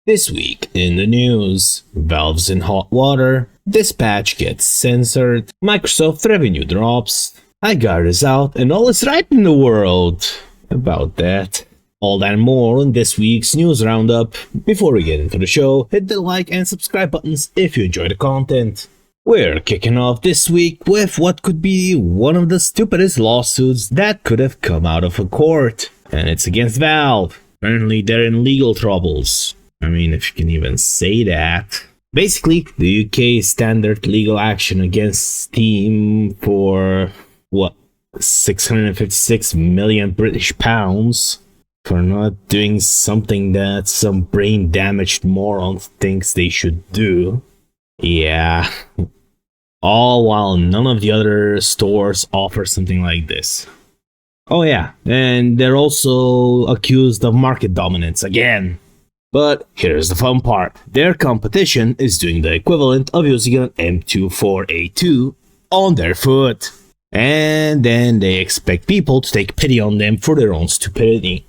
This week in the news, Valve's in hot water, Dispatch gets censored, Microsoft revenue drops, Highguard is out, and all is right in the world. About that. All that and more on this week's news roundup. Before we get into the show, hit the like and subscribe buttons if you enjoy the content. We're kicking off this week with what could be one of the stupidest lawsuits that could have come out of a court. And it's against Valve. Apparently they're in legal troubles. I mean, if you can even say that. Basically, the UK standard legal action against Steam for, 656 million British pounds for not doing something that some brain-damaged moron thinks they should do. Yeah. All while none of the other stores offer something like this. Oh yeah, and they're also accused of market dominance again. But here's the fun part. Their competition is doing the equivalent of using an M24A2 on their foot. And then they expect people to take pity on them for their own stupidity.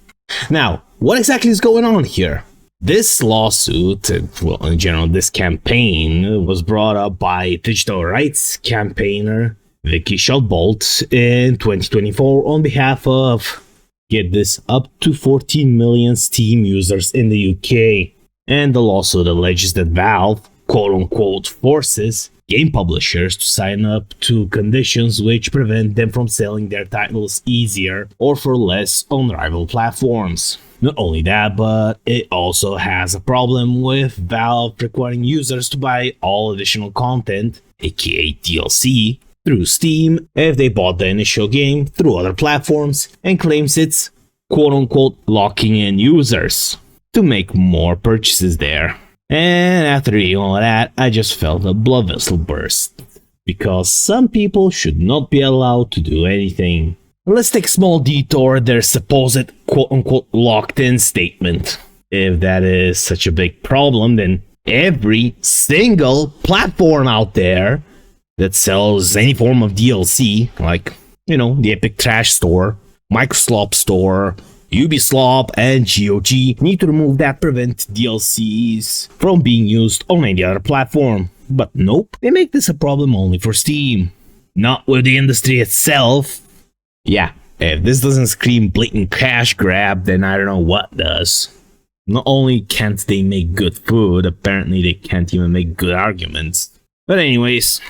Now, what exactly is going on here? This lawsuit, well, in general, this campaign was brought up by digital rights campaigner Vicky Shotbolt in 2024 on behalf of, get this, up to 14 million Steam users in the UK. And the lawsuit alleges that Valve, quote-unquote, forces game publishers to sign up to conditions which prevent them from selling their titles easier or for less on rival platforms. Not only that, but it also has a problem with Valve requiring users to buy all additional content, aka DLC, through Steam if they bought the initial game through other platforms, and claims it's quote-unquote locking in users to make more purchases there. And after reading all that, I just felt a blood vessel burst. Because some people should not be allowed to do anything. Let's take a small detour their supposed quote-unquote locked-in statement. If that is such a big problem, then every single platform out there that sells any form of DLC, like, the Epic Trash Store, Microslop Store, Ubislop, and GOG, need to remove that prevent DLCs from being used on any other platform. But nope, they make this a problem only for Steam, not with the industry itself. Yeah, if this doesn't scream blatant cash grab, then I don't know what does. Not only can't they make good food, apparently they can't even make good arguments. But anyways,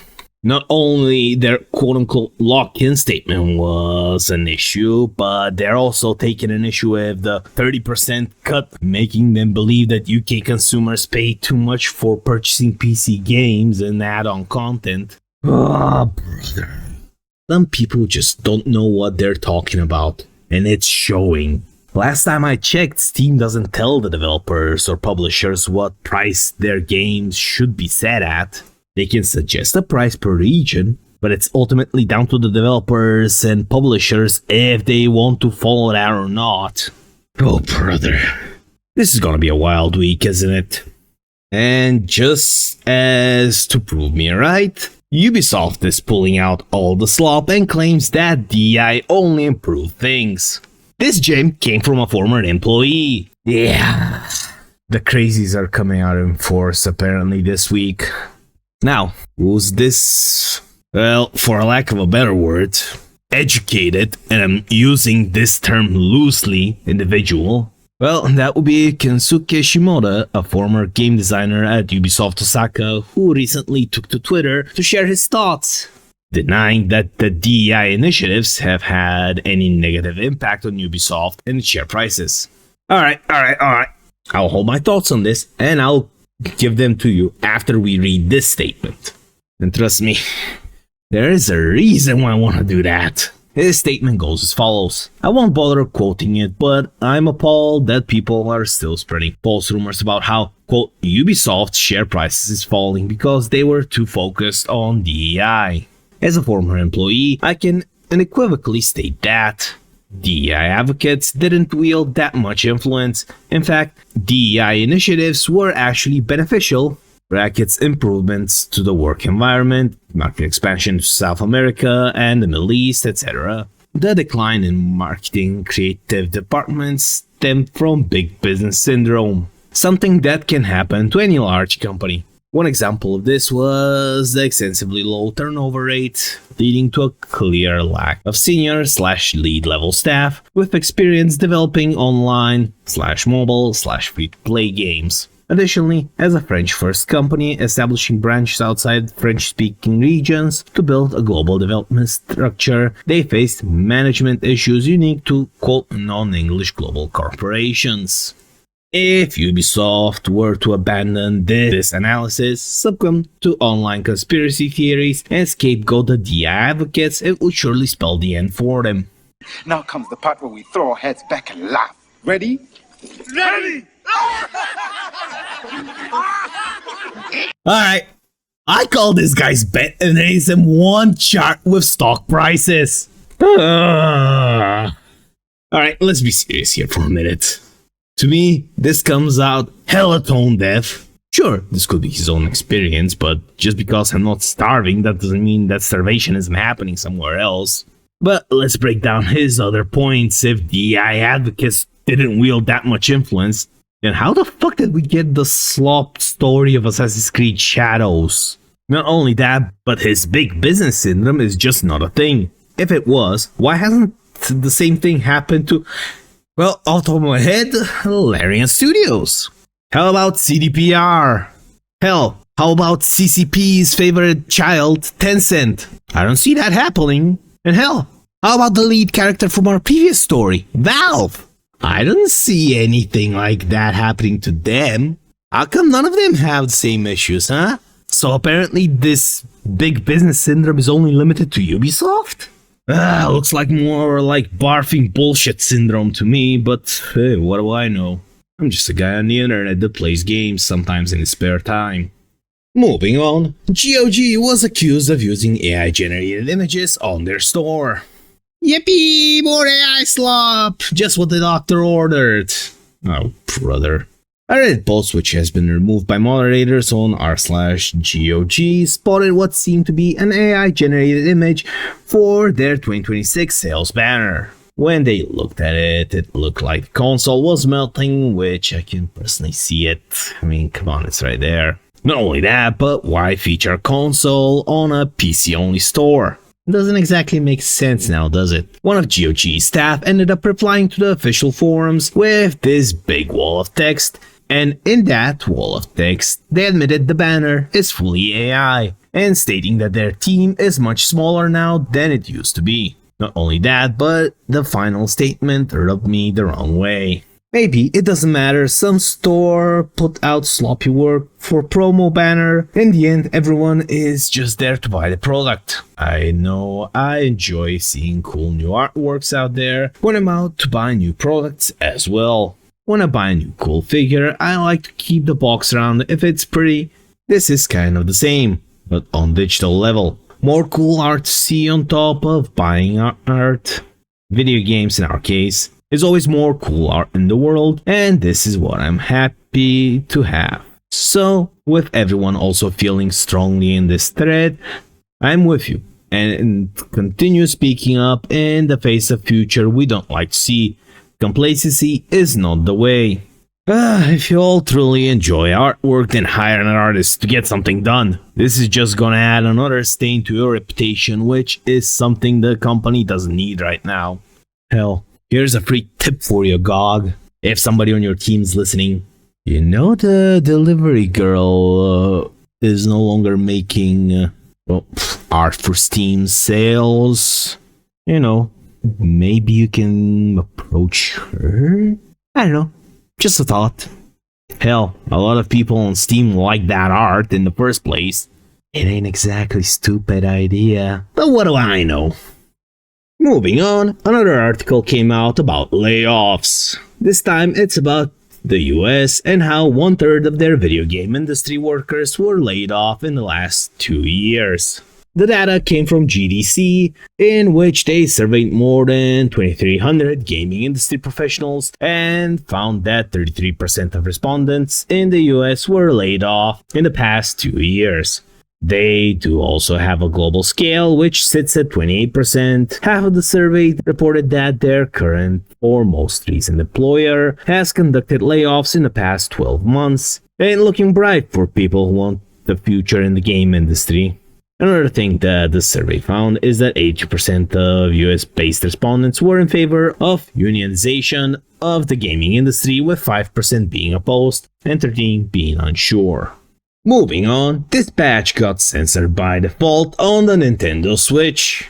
not only their quote-unquote lock-in statement was an issue, but they're also taking an issue with the 30% cut, making them believe that UK consumers pay too much for purchasing PC games and add-on content. Oh, brother. Some people just don't know what they're talking about, and it's showing. Last time I checked, Steam doesn't tell the developers or publishers what price their games should be set at. They can suggest a price per region, but it's ultimately down to the developers and publishers if they want to follow that or not. Oh, brother. This is gonna be a wild week, isn't it? And just as to prove me right, Ubisoft is pulling out all the slop and claims that DI only improved things. This gem came from a former employee. Yeah. The crazies are coming out in force apparently this week. Now, who's this, well, for a lack of a better word, educated, and I'm using this term loosely, individual? Well, that would be Kensuke Shimoda, a former game designer at Ubisoft Osaka, who recently took to Twitter to share his thoughts, denying that the DEI initiatives have had any negative impact on Ubisoft and its share prices. Alright. I'll hold my thoughts on this, and I'll give them to you after we read this statement. And trust me, there is a reason why I want to do that. His statement goes as follows. I won't bother quoting it, but I'm appalled that people are still spreading false rumors about how, quote, Ubisoft's share prices is falling because they were too focused on DEI. As a former employee, I can unequivocally state that DEI advocates didn't wield that much influence. In fact, DEI initiatives were actually beneficial. Brackets improvements to the work environment, market expansion to South America and the Middle East, etc. The decline in marketing creative departments stemmed from big business syndrome. something that can happen to any large company. One example of this was the excessively low turnover rate, leading to a clear lack of senior/lead level staff with experience developing online/mobile/free-to-play games. Additionally, as a French-first company establishing branches outside French-speaking regions to build a global development structure, they faced management issues unique to quote non-English global corporations. If Ubisoft were to abandon this analysis, succumb to online conspiracy theories, and scapegoat the DI advocates, it would surely spell the end for them. Now comes the part where we throw our heads back and laugh. Ready? Ready! Alright, I call this guy's bet and raise him one chart with stock prices. Alright, let's be serious here for a minute. To me, this comes out hella tone deaf. Sure, this could be his own experience, but just because I'm not starving, that doesn't mean that starvation isn't happening somewhere else. But let's break down his other points. If DI advocates didn't wield that much influence, then how the fuck did we get the slop story of Assassin's Creed Shadows? Not only that, but his big business syndrome is just not a thing. If it was, why hasn't the same thing happened to... Well, off the top of my head, Larian Studios. How about CDPR? Hell, how about CCP's favorite child, Tencent? I don't see that happening. And hell, how about the lead character from our previous story, Valve? I don't see anything like that happening to them. How come none of them have the same issues, huh? So apparently this big business syndrome is only limited to Ubisoft? Looks like more like barfing bullshit syndrome to me, but hey, what do I know? I'm just a guy on the internet that plays games sometimes in his spare time. Moving on, GOG was accused of using AI-generated images on their store. Yippee! More AI slop! Just what the doctor ordered. Oh, brother. A Reddit post which has been removed by moderators on r/GOG spotted what seemed to be an AI-generated image for their 2026 sales banner. When they looked at it, it looked like the console was melting, which I can personally see it. I mean, come on, it's right there. Not only that, but why feature a console on a PC-only store? Doesn't exactly make sense now, does it? One of GOG's staff ended up replying to the official forums with this big wall of text, and in that wall of text, they admitted the banner is fully AI, and stating that their team is much smaller now than it used to be. Not only that, but the final statement rubbed me the wrong way. Maybe it doesn't matter, some store put out sloppy work for promo banner, in the end everyone is just there to buy the product. I know I enjoy seeing cool new artworks out there when I'm out to buy new products as well. When I buy a new cool figure, I like to keep the box around if it's pretty. This is kind of the same, but on digital level. More cool art to see on top of buying art. Video games in our case is always more cool art in the world, and this is what I'm happy to have. So, with everyone also feeling strongly in this thread, I'm with you, and continue speaking up in the face of future we don't like to see. Complacency is not the way. If you all truly enjoy artwork, then hire an artist to get something done. This is just gonna add another stain to your reputation, which is something the company doesn't need right now. Hell, here's a free tip for you, GOG. If somebody on your team's listening, you know the delivery girl is no longer making art for Steam sales. You know, maybe you can approach her? I don't know. Just a thought. Hell, a lot of people on Steam like that art in the first place. It ain't exactly stupid idea, but what do I know? Moving on, another article came out about layoffs. This time it's about the US and how 1/3 of their video game industry workers were laid off in the last 2 years. The data came from GDC, in which they surveyed more than 2,300 gaming industry professionals and found that 33% of respondents in the US were laid off in the past 2 years. They do also have a global scale, which sits at 28%. Half of the survey reported that their current or most recent employer has conducted layoffs in the past 12 months, and looking bright for people who want the future in the game industry. Another thing that the survey found is that 80% of US-based respondents were in favor of unionization of the gaming industry, with 5% being opposed and 13% being unsure. Moving on, this patch got censored by default on the Nintendo Switch.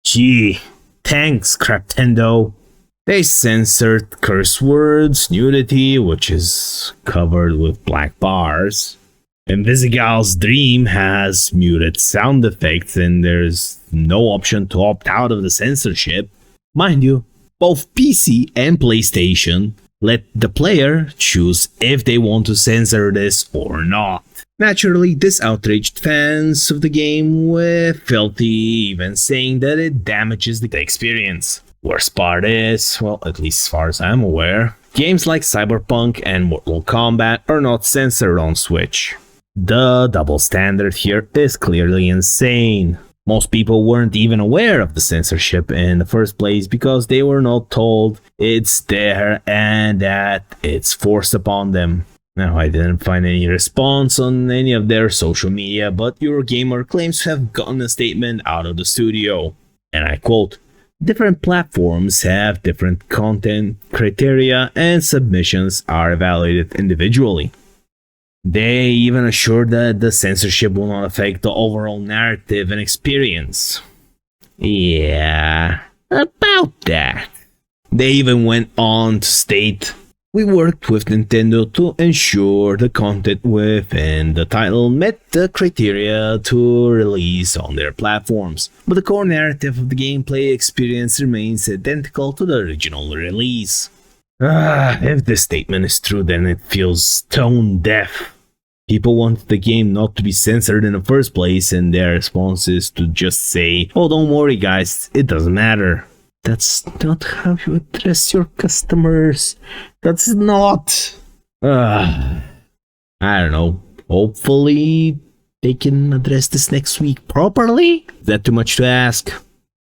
Gee, thanks Craptendo. They censored curse words, nudity, which is covered with black bars. Invisigal's Dream has muted sound effects and there's no option to opt out of the censorship. Mind you, both PC and PlayStation let the player choose if they want to censor this or not. Naturally, this outraged fans of the game, with Filthy even saying that it damages the experience. Worst part is, well, at least as far as I'm aware, games like Cyberpunk and Mortal Kombat are not censored on Switch. The double standard here is clearly insane. Most people weren't even aware of the censorship in the first place because they were not told it's there and that it's forced upon them. Now, I didn't find any response on any of their social media, but Eurogamer claims to have gotten a statement out of the studio. And I quote, "Different platforms have different content criteria and submissions are evaluated individually." They even assured that the censorship will not affect the overall narrative and experience. Yeah, about that. They even went on to state, "We worked with Nintendo to ensure the content within the title met the criteria to release on their platforms, but the core narrative of the gameplay experience remains identical to the original release." If this statement is true, then it feels tone deaf. People wanted the game not to be censored in the first place, and their response is to just say, "Oh, don't worry guys, it doesn't matter." That's not how you address your customers. That's not. I don't know. Hopefully they can address this next week properly? Is that too much to ask?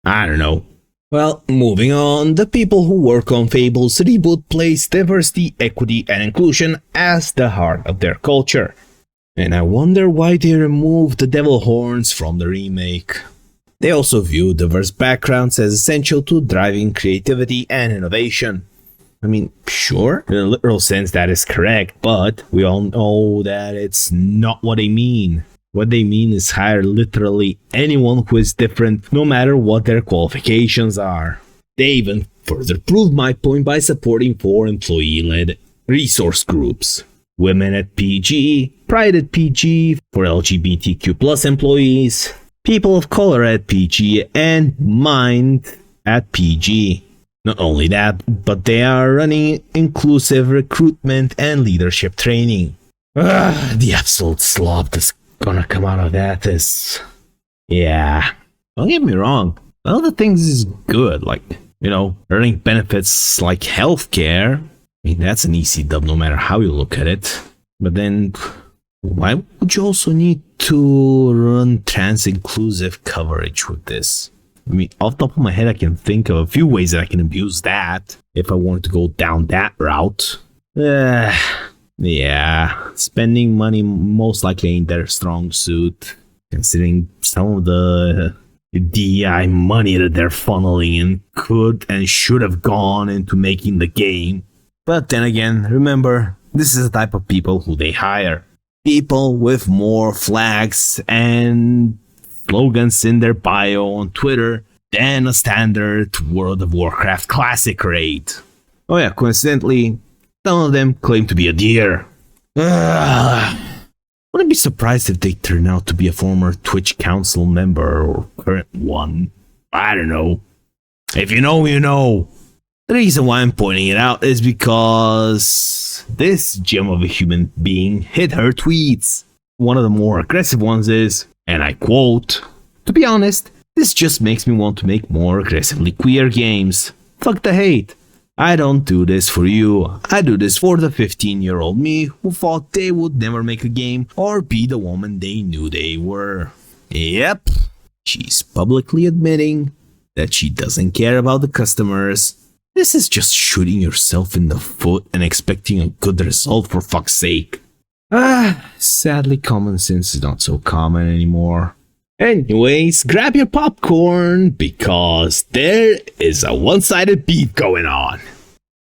I don't know. Well, moving on, the people who work on Fable's reboot place diversity, equity, and inclusion as the heart of their culture. And I wonder why they removed the devil horns from the remake. They also view diverse backgrounds as essential to driving creativity and innovation. I mean, sure, in a literal sense that is correct, but we all know that it's not what they mean. What they mean is hire literally anyone who is different, no matter what their qualifications are. They even further proved my point by supporting 4 employee-led resource groups. Women at PG, Pride at PG for LGBTQ+ employees, people of color at PG, and Mind at PG. Not only that, but they are running inclusive recruitment and leadership training. The absolute slop that's gonna come out of that is... Yeah, don't get me wrong, all the things is good, like, you know, earning benefits like healthcare. I mean, that's an easy dub no matter how you look at it. But then, why would you also need to run trans-inclusive coverage with this? I mean, off the top of my head, I can think of a few ways that I can abuse that if I wanted to go down that route. Yeah, spending money most likely ain't their strong suit, considering some of the DEI money that they're funneling in could and should have gone into making the game. But then again, remember, this is the type of people who they hire. People with more flags and slogans in their bio on Twitter than a standard World of Warcraft Classic raid. Oh yeah, coincidentally, some of them claim to be a deer. Wouldn't be surprised if they turn out to be a former Twitch council member or current one. I don't know. If you know, you know. The reason why I'm pointing it out is because this gem of a human being hit her tweets. One of the more aggressive ones is, and I quote, "To be honest, this just makes me want to make more aggressively queer games. Fuck the hate. I don't do this for you. I do this for the 15-year-old me who thought they would never make a game or be the woman they knew they were. Yep, she's publicly admitting that she doesn't care about the customers. This is just shooting yourself in the foot and expecting a good result, for fuck's sake. Sadly, common sense is not so common anymore. Anyways, grab your popcorn because there is a one-sided beef going on.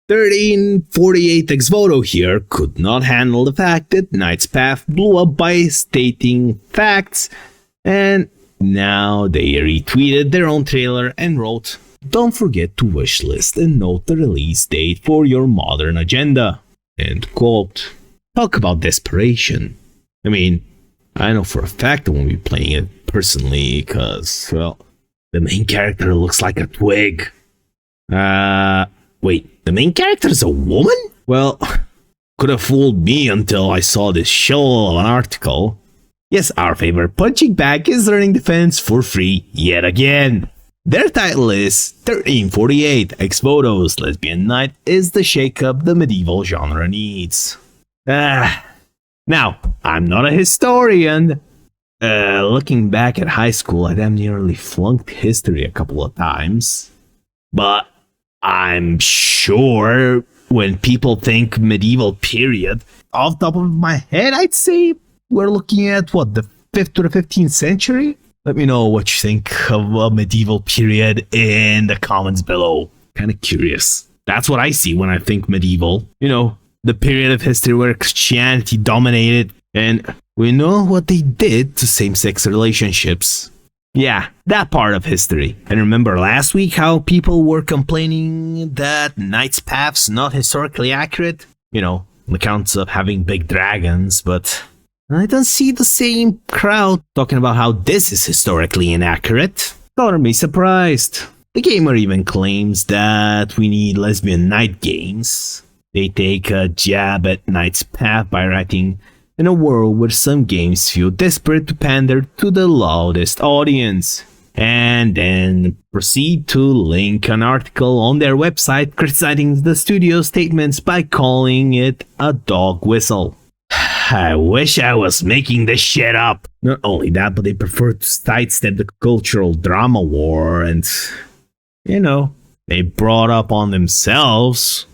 1348 ex-Voto here could not handle the fact that Knight's Path blew up by stating facts, and now they retweeted their own trailer and wrote, "Don't forget to wishlist and note the release date for your modern agenda." End quote. Talk about desperation. I mean, I know for a fact I won't be playing it personally because, well, the main character looks like a twig. Wait, the main character is a woman? Well, could have fooled me until I saw this shell of an article. Yes, our favorite punching bag is learning defense for free yet again. Their title is 1348 ex-Voto's Lesbian Knight is the shakeup the medieval genre needs. Now, I'm not a historian. Looking back at high school, I damn nearly flunked history a couple of times. But I'm sure when people think medieval period, off the top of my head, I'd say we're looking at, what, the 5th to the 15th century? Let me know what you think of a medieval period in the comments below. Kind of curious. That's what I see when I think medieval. You know, the period of history where Christianity dominated, and we know what they did to same-sex relationships. Yeah, that part of history. And remember last week how people were complaining that Knight's Path's not historically accurate? You know, on accounts of having big dragons, but I don't see the same crowd talking about how this is historically inaccurate. Don't be surprised. The gamer even claims that we need lesbian knight games. They take a jab at Knight's Path by writing, "In a world where some games feel desperate to pander to the loudest audience," and then proceed to link an article on their website criticizing the studio's statements by calling it a dog whistle. I wish I was making this shit up. Not only that, but they prefer to sidestep the cultural drama war and, you know, they brought up on themselves.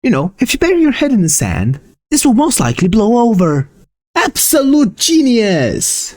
You know, if you bury your head in the sand, this will most likely blow over. Absolute genius!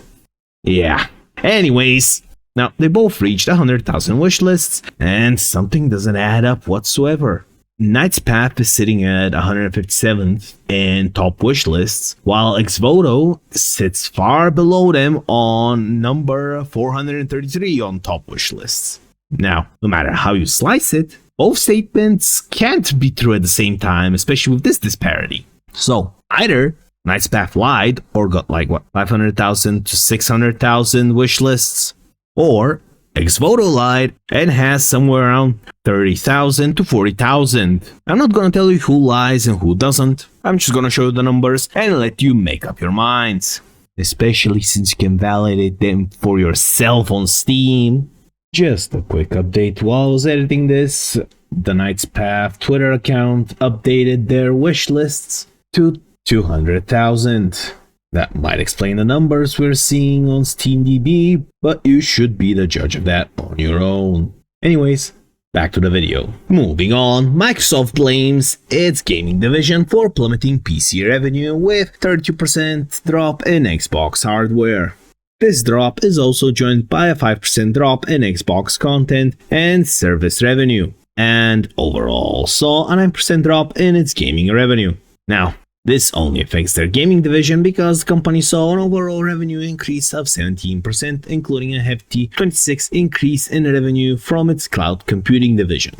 Yeah. Anyways, now they both reached 100,000 wish lists, and something doesn't add up whatsoever. Knight's Path is sitting at 157th in top wish lists, while ex-Voto sits far below them on number 433 on top wish lists. Now, no matter how you slice it, both statements can't be true at the same time, especially with this disparity. So, either Knight's Path lied or got like, what, 500,000 to 600,000 wish lists, or ex-Voto lied and has somewhere around 30,000 to 40,000. I'm not gonna tell you who lies and who doesn't. I'm just gonna show you the numbers and let you make up your minds. Especially since you can validate them for yourself on Steam. Just a quick update while I was editing this. The Knight's Path Twitter account updated their wish lists to 200,000. That might explain the numbers we're seeing on SteamDB, but you should be the judge of that on your own. Anyways, back to the video. Moving on, Microsoft blames its gaming division for plummeting PC revenue with 32% drop in Xbox hardware. This drop is also joined by a 5% drop in Xbox content and service revenue, and overall saw a 9% drop in its gaming revenue. Now, this only affects their gaming division because the company saw an overall revenue increase of 17%, including a hefty 26% increase in revenue from its cloud computing division.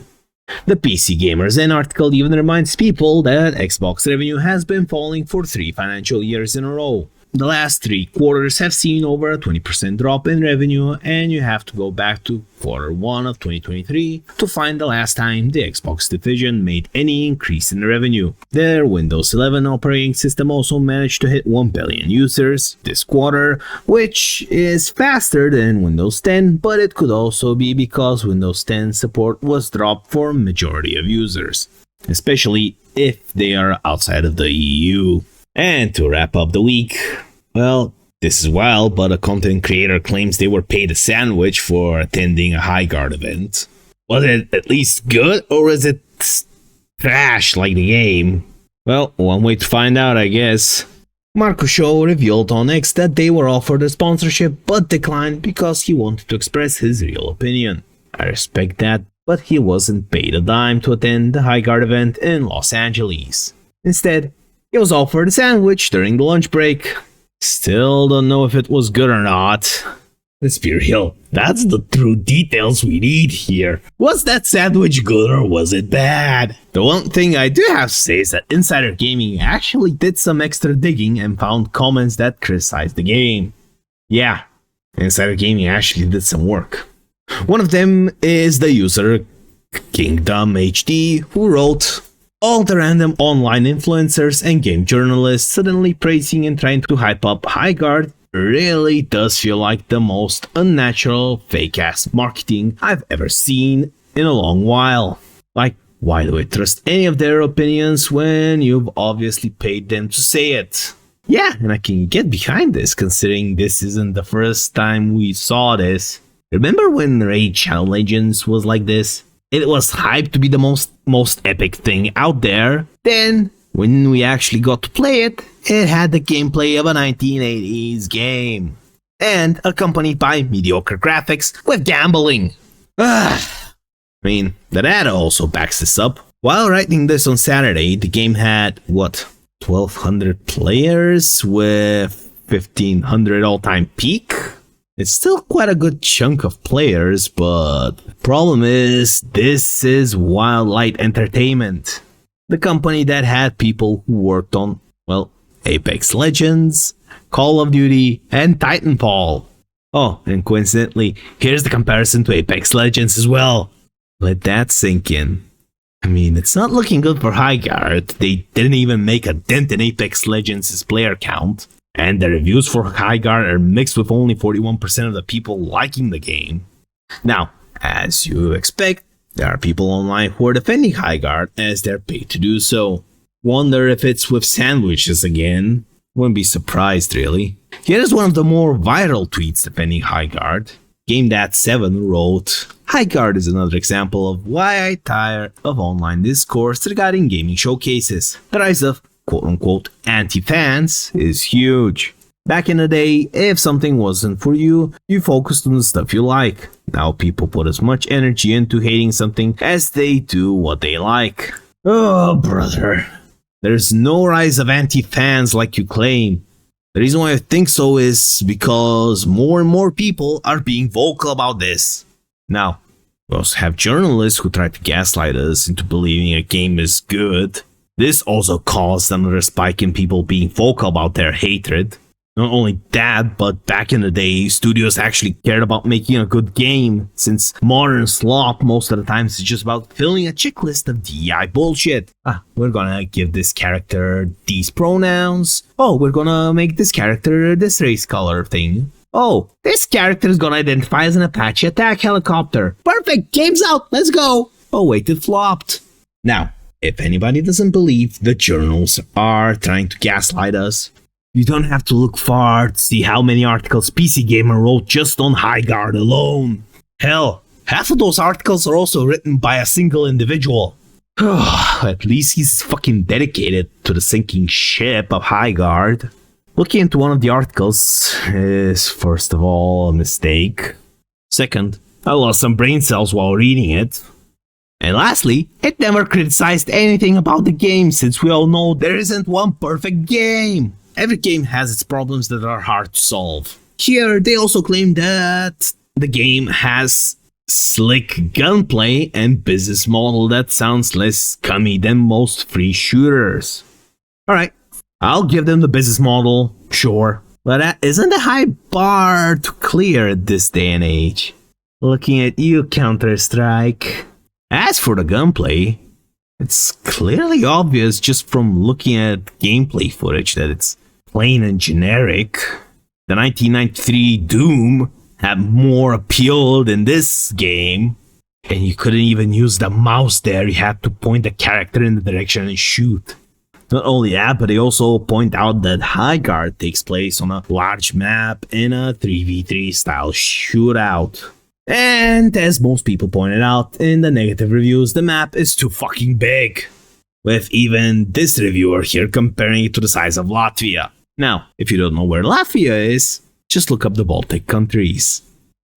The PC Gamer's Zen article even reminds people that Xbox revenue has been falling for 3 financial years in a row. The last 3 quarters have seen over a 20% drop in revenue, and you have to go back to Q1 of 2023 to find the last time the Xbox division made any increase in revenue. Their Windows 11 operating system also managed to hit 1 billion users this quarter, which is faster than Windows 10, but it could also be because Windows 10 support was dropped for majority of users. especially if they are outside of the EU. And to wrap up the week, well, this is wild, but a content creator claims they were paid a sandwich for attending a Highguard event. Was it at least good, or is it trash like the game? Well, one way to find out, I guess. Microslop revealed on X that they were offered a sponsorship but declined because he wanted to express his real opinion. I respect that, but he wasn't paid a dime to attend the Highguard event in Los Angeles. Instead, he was offered a sandwich during the lunch break. Still don't know if it was good or not. Let's be real, that's the true details we need here. Was that sandwich good or was it bad? The one thing I do have to say is that Insider Gaming actually did some extra digging and found comments that criticized the game. Yeah, Insider Gaming actually did some work. One of them is the user Kingdom HD, who wrote, "All the random online influencers and game journalists suddenly praising and trying to hype up Highguard really does feel like the most unnatural fake-ass marketing I've ever seen in a long while. Like, why do I trust any of their opinions when you've obviously paid them to say it?" Yeah, and I can get behind this considering this isn't the first time we saw this. Remember when Raid Shadow Legends was like this? It was hyped to be the most epic thing out there. Then, when we actually got to play it, it had the gameplay of a 1980s game. And accompanied by mediocre graphics with gambling. I mean, the data also backs this up. While writing this on Saturday, the game had, 1,200 players with 1,500 all-time peak? It's still quite a good chunk of players, but the problem is, this is Wildlight Entertainment, the company that had people who worked on, Apex Legends, Call of Duty, and Titanfall. Oh, and coincidentally, here's the comparison to Apex Legends as well. Let that sink in. I mean, it's not looking good for Highguard. They didn't even make a dent in Apex Legends' player count. And the reviews for Highguard are mixed with only 41% of the people liking the game. Now, as you expect, there are people online who are defending Highguard as they're paid to do so. Wonder if it's with sandwiches again. Wouldn't be surprised, really. Here is one of the more viral tweets defending Highguard. GameDad7 wrote, "Highguard is another example of why I tire of online discourse regarding gaming showcases. The rise of quote-unquote anti-fans is huge. Back in the day, if something wasn't for you, you focused on the stuff you like. Now people put as much energy into hating something as they do what they like." Oh, brother. There's no rise of anti-fans like you claim. The reason why I think so is because more and more people are being vocal about this. Now, we also have journalists who try to gaslight us into believing a game is good. This also caused another spike in people being vocal about their hatred. Not only that, but back in the day, studios actually cared about making a good game, since modern slop most of the times is just about filling a checklist of DEI bullshit. We're gonna give this character these pronouns. Oh, we're gonna make this character this race color thing. Oh, this character is gonna identify as an Apache attack helicopter. Perfect, game's out, let's go. Oh wait, it flopped. Now, if anybody doesn't believe the journals are trying to gaslight us, you don't have to look far to see how many articles PC Gamer wrote just on Highguard alone. Hell, half of those articles are also written by a single individual. At least he's fucking dedicated to the sinking ship of Highguard. Looking into one of the articles is, first of all, a mistake. Second, I lost some brain cells while reading it. And lastly, it never criticized anything about the game, since we all know there isn't one perfect game. Every game has its problems that are hard to solve. Here, they also claim that the game has slick gunplay and business model that sounds less scummy than most free shooters. Alright, I'll give them the business model, sure, but that isn't a high bar to clear at this day and age. Looking at you, Counter-Strike. As for the gunplay, it's clearly obvious just from looking at gameplay footage that it's plain and generic. The 1993 Doom had more appeal than this game. And you couldn't even use the mouse there, you had to point the character in the direction and shoot. Not only that, but they also point out that Highguard takes place on a large map in a 3v3 style shootout. And as most people pointed out in the negative reviews, the map is too fucking big. With even this reviewer here comparing it to the size of Latvia. Now, if you don't know where Latvia is, just look up the Baltic countries.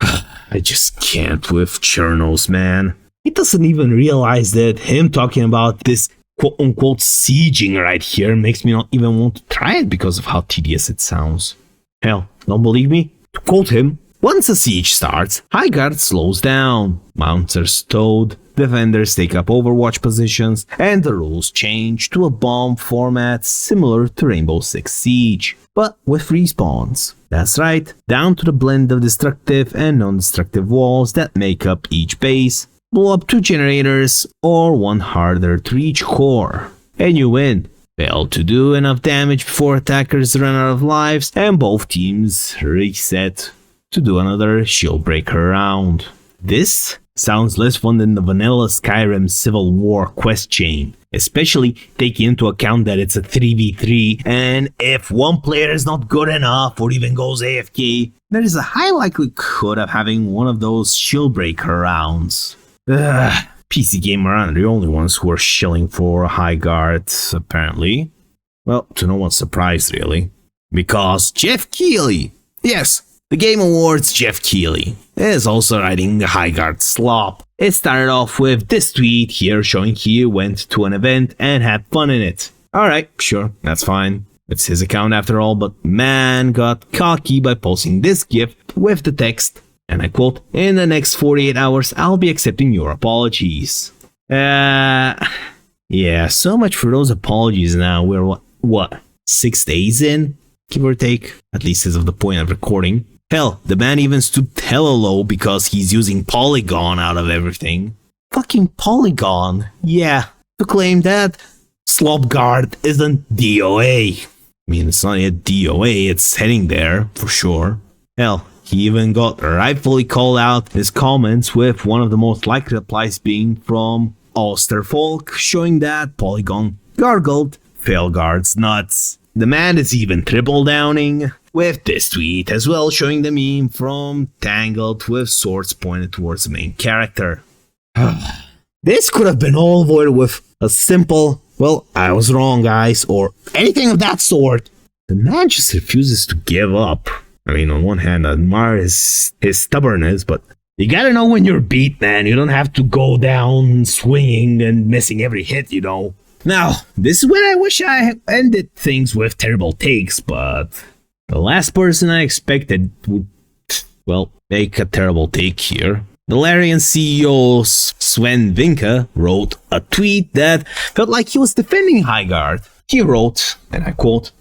I just can't with Chernos, man. He doesn't even realize that him talking about this quote-unquote sieging right here makes me not even want to try it because of how tedious it sounds. Hell, don't believe me? To quote him, once a siege starts, Highguard slows down, mounts are stowed, defenders take up overwatch positions, and the rules change to a bomb format similar to Rainbow Six Siege, but with respawns. That's right, down to the blend of destructive and non-destructive walls that make up each base, blow up 2 generators or 1 harder to reach core, and you win. Fail to do enough damage before attackers run out of lives, and both teams reset to do another shield breaker round. This sounds less fun than the vanilla Skyrim Civil War quest chain, especially taking into account that it's a 3v3 and if one player is not good enough or even goes AFK, there is a high likelihood of having one of those shield breaker rounds. PC Gamer aren't the only ones who are shilling for Highguard, apparently. Well, to no one's surprise really. Because Jeff Keighley, yes, the Game Awards Jeff Keighley, is also writing the Highguard slop. It started off with this tweet here showing he went to an event and had fun in it. Alright, sure, that's fine. It's his account after all, but man got cocky by posting this GIF with the text, and I quote, "In the next 48 hours, I'll be accepting your apologies." Yeah, so much for those apologies now. We're what 6 days in? Give or take, at least as of the point of recording. Hell, the man even stooped hella low because he's using Polygon out of everything. Fucking Polygon, yeah, to claim that Slopguard isn't DOA. I mean, it's not yet DOA, it's heading there, for sure. Hell, he even got rightfully called out in his comments with one of the most likely replies being from Osterfolk, showing that Polygon gargled Failguard's nuts. The man is even triple downing with this tweet as well, showing the meme from Tangled with swords pointed towards the main character. This could have been all avoided with a simple, "Well, I was wrong, guys," or anything of that sort. The man just refuses to give up. I mean, on one hand, I admire his stubbornness, but you gotta know when you're beat, man. You don't have to go down swinging and missing every hit, you know. Now, this is where I wish I had ended things with terrible takes, but the last person I expected would, well, make a terrible take here. The Larian CEO Sven Vinke wrote a tweet that felt like he was defending Highguard. He wrote, and I quote,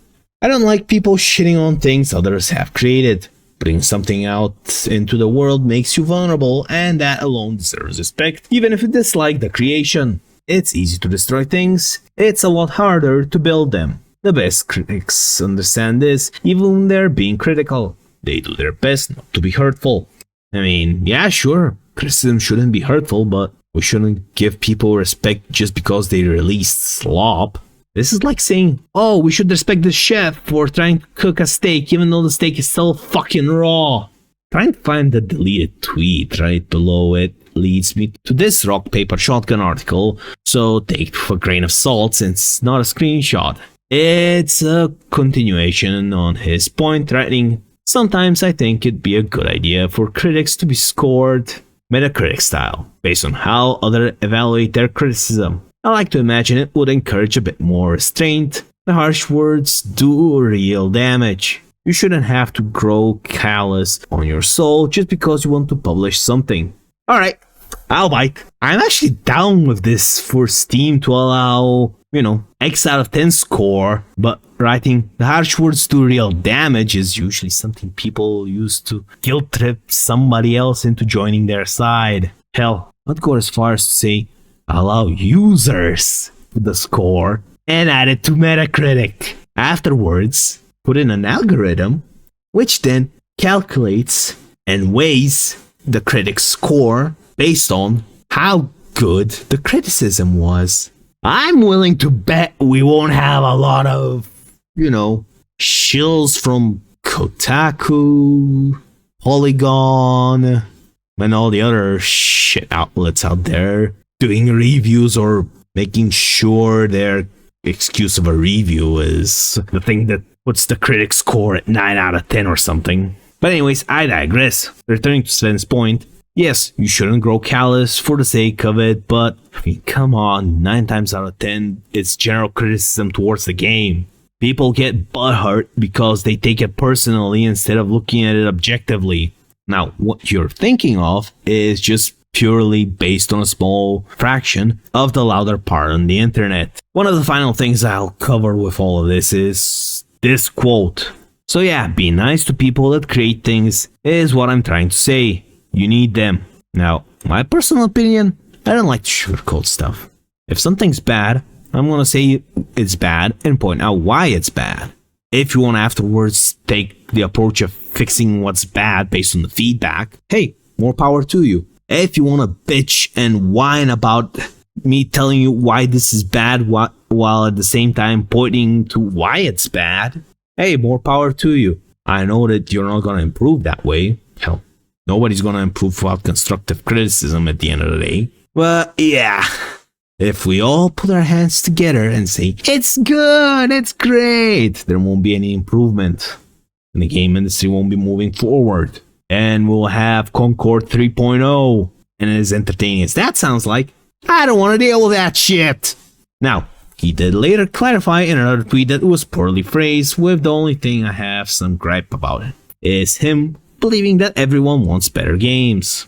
"I don't like people shitting on things others have created. Putting something out into the world makes you vulnerable, and that alone deserves respect, even if you dislike the creation. It's easy to destroy things, it's a lot harder to build them. The best critics understand this, even when they're being critical. They do their best not to be hurtful." I mean, yeah, sure, criticism shouldn't be hurtful, but we shouldn't give people respect just because they released slop. This is like saying, "Oh, we should respect the chef for trying to cook a steak even though the steak is still fucking raw." Trying to find the deleted tweet right below it leads me to this rock paper shotgun article, so take it with a grain of salt since it's not a screenshot. It's a continuation on his point, writing, "Sometimes I think it'd be a good idea for critics to be scored Metacritic style, based on how others evaluate their criticism. I like to imagine it would encourage a bit more restraint. The harsh words do real damage. You shouldn't have to grow callous on your soul just because you want to publish something." Alright, I'll bite. I'm actually down with this for Steam to allow, X out of 10 score, but writing "the harsh words do real damage" is usually something people use to guilt trip somebody else into joining their side. Hell, I'd go as far as to say allow users the score and add it to Metacritic. Afterwards, put in an algorithm which then calculates and weighs the critic's score based on how good the criticism was. I'm willing to bet we won't have a lot of, shills from Kotaku, Polygon, and all the other shit outlets out there doing reviews or making sure their excuse of a review is the thing that puts the critic score at 9 out of 10 or something. But anyways, I digress. Returning to Sven's point, yes, you shouldn't grow callous for the sake of it, but come on, 9 times out of 10, it's general criticism towards the game. People get butthurt because they take it personally instead of looking at it objectively. Now, what you're thinking of is just purely based on a small fraction of the louder part on the internet. One of the final things I'll cover with all of this is this quote. So yeah, be nice to people that create things is what I'm trying to say. You need them. Now, my personal opinion, I don't like to sugarcoat stuff. If something's bad, I'm gonna say it's bad and point out why it's bad. If you want to afterwards take the approach of fixing what's bad based on the feedback, hey, more power to you. If you want to bitch and whine about me telling you why this is bad while at the same time pointing to why it's bad, hey, more power to you. I know that you're not going to improve that way. Hell, nobody's going to improve without constructive criticism at the end of the day. But yeah, if we all put our hands together and say, it's good, it's great, there won't be any improvement. And the game industry won't be moving forward. And we'll have Concord 3.0. And as entertaining as that sounds like, I don't want to deal with that shit. Now, he did later clarify in another tweet that it was poorly phrased, with the only thing I have some gripe about it is him believing that everyone wants better games.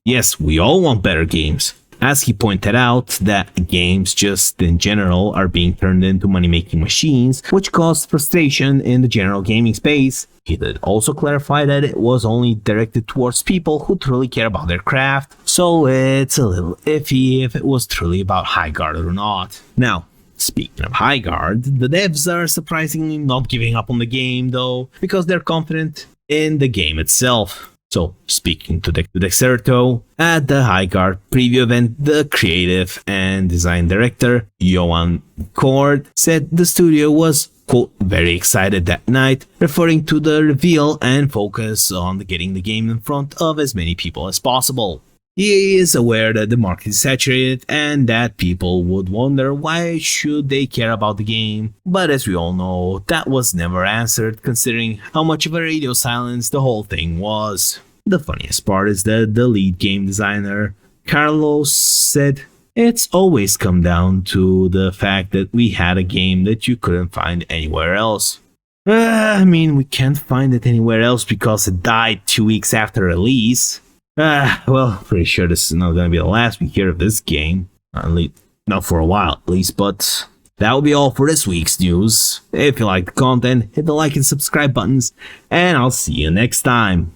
Yes, we all want better games. As he pointed out, that games just in general are being turned into money-making machines, which caused frustration in the general gaming space. He did also clarify that it was only directed towards people who truly care about their craft, so it's a little iffy if it was truly about Highguard or not. Now, speaking of Highguard, the devs are surprisingly not giving up on the game though, because they're confident in the game itself. So, speaking to Dexerto, at the Highguard preview event, the creative and design director, Johan Cord, said the studio was, quote, very excited that night, referring to the reveal and focus on getting the game in front of as many people as possible. He is aware that the market is saturated and that people would wonder why should they care about the game, but as we all know, that was never answered considering how much of a radio silence the whole thing was. The funniest part is that the lead game designer, Carlos, said, "It's always come down to the fact that we had a game that you couldn't find anywhere else." We can't find it anywhere else because it died 2 weeks after release. Well, pretty sure this is not going to be the last we hear of this game. At least, not for a while at least, but that will be all for this week's news. If you like the content, hit the like and subscribe buttons, and I'll see you next time.